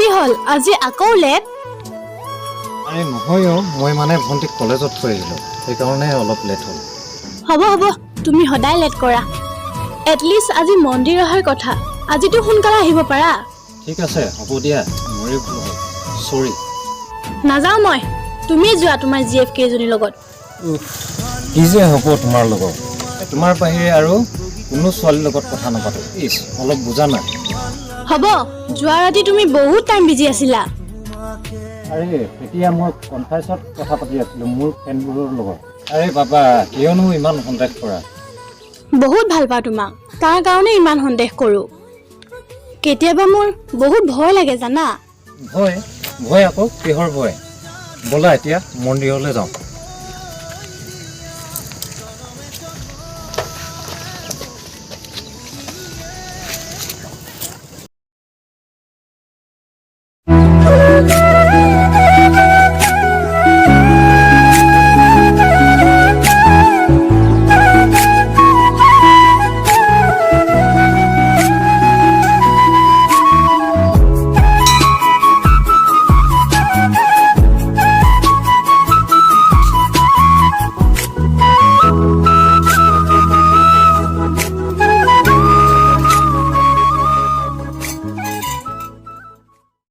কি হল আজি আকৌ লেট আৰে নহয় মই মানে ভন্টি কলেজত থৈ আহিলো সেই কাৰণে অলপ লেট হ'ল হ'ব হ'ব তুমি সদায় লেট কৰা এটলিষ্ট আজি মন্দিৰ অহাৰ কথা আজিতো সোনকালে আহিব পাৰা ঠিক আছে হ'ব দিয়া মৰি ভুল হ'ল সৰি নাযাওঁ মই তুমি যোৱা তোমাৰ জিএফ কেজনীৰ লগত কি যে হ'ব তোমাৰ লগত তোমাৰ বাহিৰে আৰু কোনো ছোৱালীৰ লগত কথা নাপাতো প্লিজ অলপ বুজা না হ'ব যোৱা ৰাতি তুমি বহুত টাইম বিজি আছিলা আৰে তেতিয়া মই কনফাৰেন্সত কথা পাতি আছিলো মোৰ ফ্ৰেণ্ডবোৰৰ লগত আৰে বাবা কিয়নো ইমান সন্দেহ কৰা বহুত ভাল পাওঁ তোমাক তাৰ কাৰণে ইমান সন্দেহ কৰোঁ কেতিয়াবা মোৰ বহুত ভয় লাগে জানা ভয় ভয় আকৌ কিহৰ ভয় ব'লা এতিয়া মন্দিৰলৈ যাওঁ